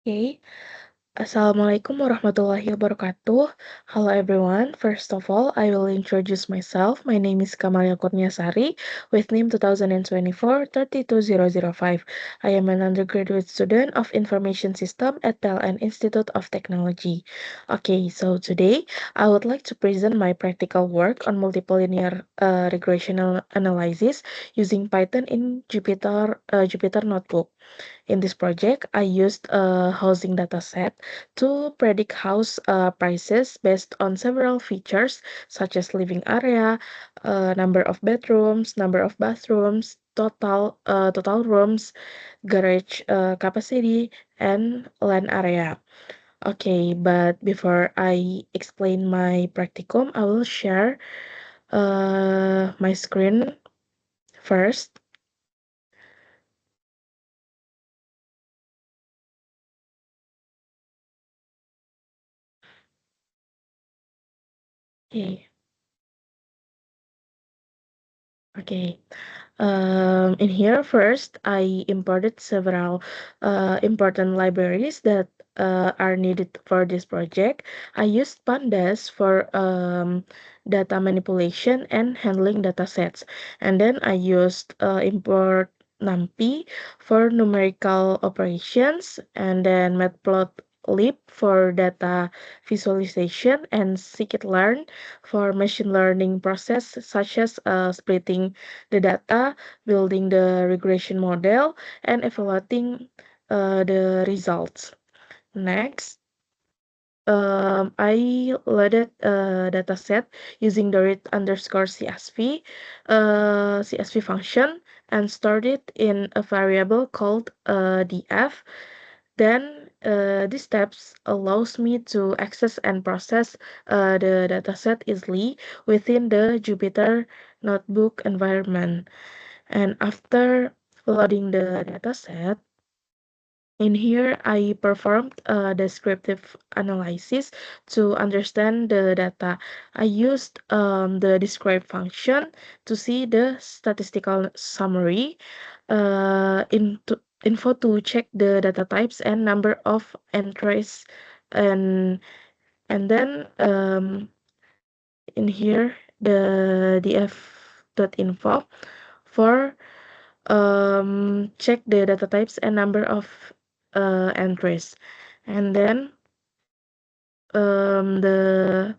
Okay. Assalamualaikum warahmatullahi wabarakatuh. Hello everyone. First of all, I will introduce myself. My name is Kamalia Kurniasari with NIM 2024-32005. I am an undergraduate student of Information System at PLN Institute of Technology. Okay, so today I would like to present my practical work on multiple linear regression analysis using Python in Jupyter Notebook. In this project, I used a housing dataset to predict house prices based on several features such as living area, number of bedrooms, number of bathrooms, total rooms, garage capacity, and land area. Okay, but before I explain my practicum, I will share my screen first. Okay, okay. In here, first, I imported several important libraries that are needed for this project. I used Pandas for data manipulation and handling datasets. And then I used import NumPy for numerical operations, and then Matplotlib for data visualization, and scikit-learn for machine learning process such as splitting the data, building the regression model, and evaluating the results. Next, I loaded a dataset using the read underscore CSV function and stored it in a variable called df. Then these steps allows me to access and process the dataset easily within the Jupyter Notebook environment. And after loading the dataset, in here I performed a descriptive analysis to understand the data. I used the describe function to see the statistical summary, info to check the data types and number of entries, and then in here the df.info for check the data types and number of entries, and then the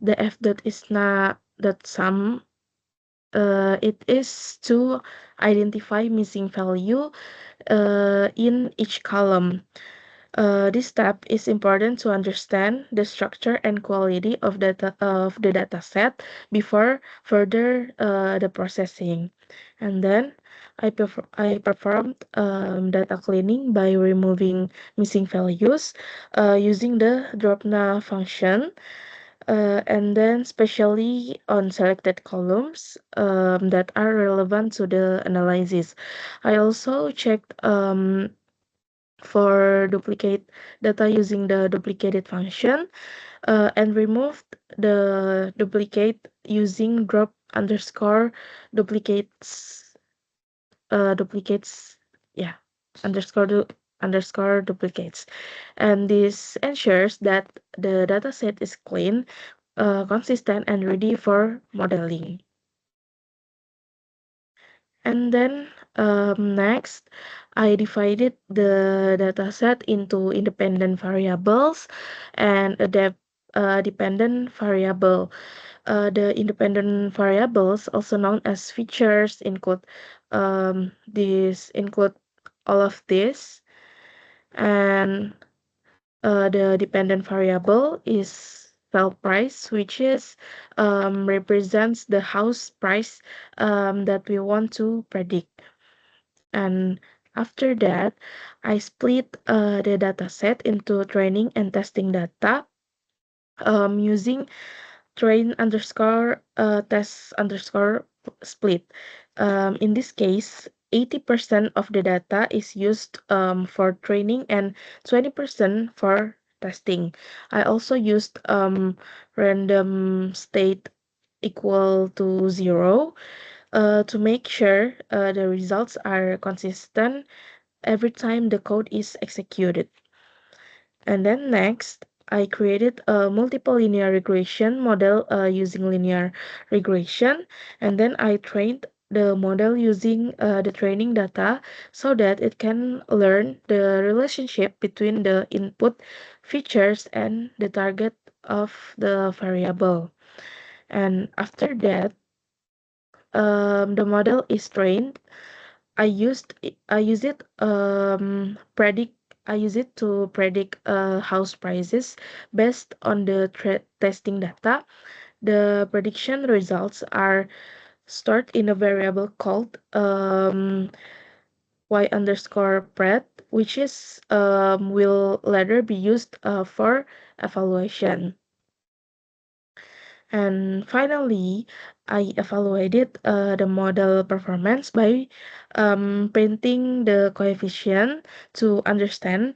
f dot is not that sum. It is to identify missing value in each column. This step is important to understand the structure and quality of the data set before further the processing. And then I performed data cleaning by removing missing values using the dropna function, and then especially on selected columns that are relevant to the analysis. I also checked for duplicate data using the duplicated function, and removed the duplicate using drop underscore duplicates duplicates, yeah, underscore underscore duplicates. And this ensures that the dataset is clean, consistent, and ready for modeling. And then next, I divided the dataset into independent variables and a dependent variable. The independent variables, also known as features, include all of this, and the dependent variable is sale price, which is represents the house price that we want to predict. And after that, I split the data set into training and testing data using train underscore test underscore split. In this case, 80% of the data is used for training and 20% for testing. I also used random state equal to 0 to make sure the results are consistent every time the code is executed. And then next, I created a multiple linear regression model using linear regression. And then I trained the model using the training data so that it can learn the relationship between the input features and the target of the variable. And after that, the model is trained. I use it predict I use it to predict house prices based on the testing data. The prediction results are stored in a variable called y underscore pred, which is will later be used for evaluation. And finally, I evaluated the model performance by printing the coefficient to understand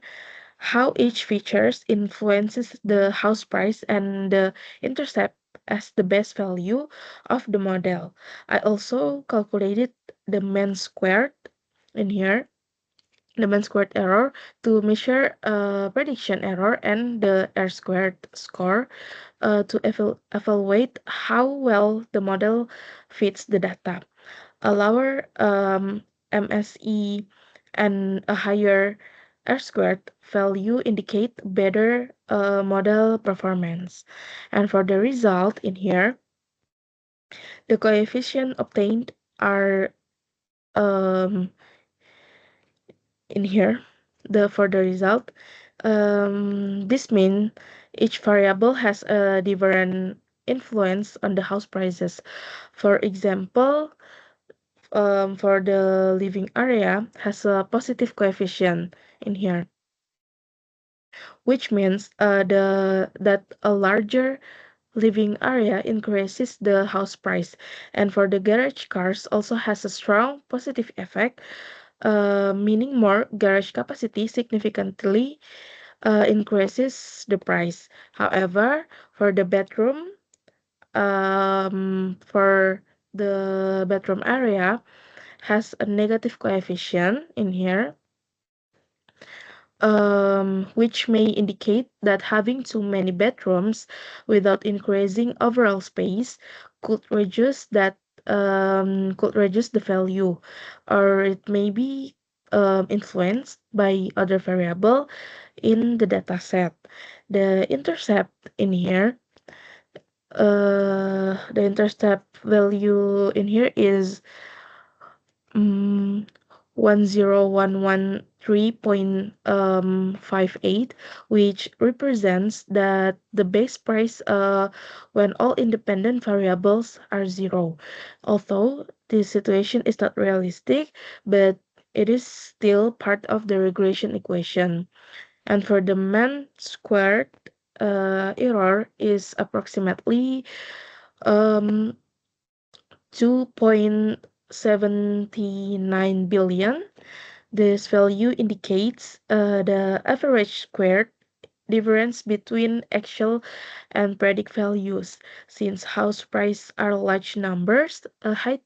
how each features influences the house price and the intercept as the best value of the model. I also calculated the mean squared in here, the mean squared error to measure prediction error and the R squared score to evaluate how well the model fits the data. A lower MSE and a higher R squared value indicate better model performance. And for the result in here, the coefficient obtained are um, in here. The for the result, this means each variable has a different influence on the house prices. For example, for the living area has a positive coefficient in here, which means the that a larger living area increases the house price. And for the garage cars also has a strong positive effect, meaning more garage capacity significantly increases the price. However, for the bedroom, for the bedroom area has a negative coefficient in here, which may indicate that having too many bedrooms without increasing overall space could reduce the value, or it may be influenced by other variable in the data set. The intercept in here, the intercept value in here is mm, 10113.58, which represents that the base price when all independent variables are zero. Although this situation is not realistic, but it is still part of the regression equation. And for the mean squared error is approximately um, 2.79 billion. This value indicates the average squared difference between actual and predict values. Since house price are large numbers, a high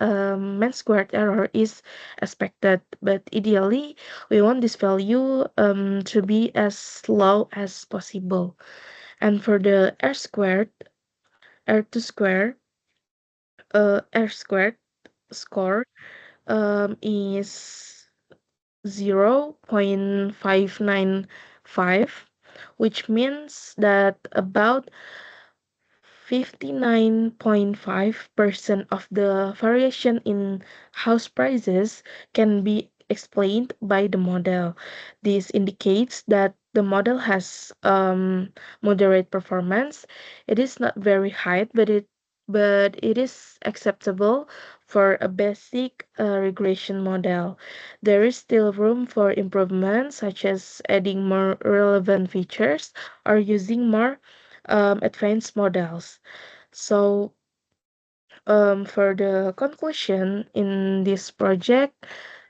mean squared error is expected, but ideally we want this value to be as low as possible. And for the R squared, R2 square, R squared score is 0.595, which means that about 59.5% of the variation in house prices can be explained by the model. This indicates that the model has moderate performance. It is not very high, but it is acceptable for a basic regression model. There is still room for improvement, such as adding more relevant features or using more advanced models. So, for the conclusion in this project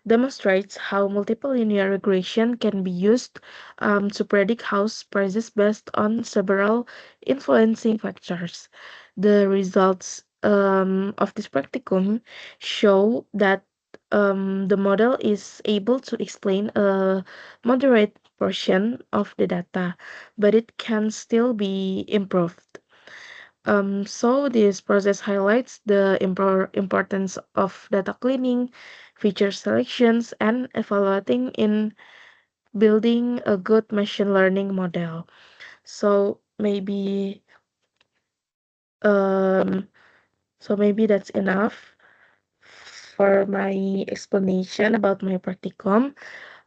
demonstrates how multiple linear regression can be used to predict house prices based on several influencing factors. The results of this practicum show that the model is able to explain a moderate portion of the data, but it can still be improved. So this process highlights the importance of data cleaning, feature selections, and evaluating in building a good machine learning model. So um maybe that's enough for my explanation about my practicum.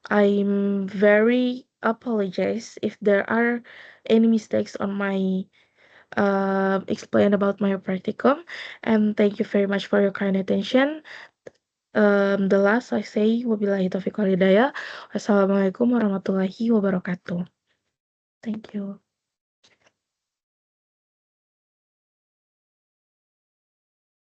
I'm very apologize if there are any mistakes on my explain about my practicum, and thank you very much for your kind attention. The last I say wabillahi taufiq walhidayah. Wassalamualaikum warahmatullahi wabarakatuh. Thank you.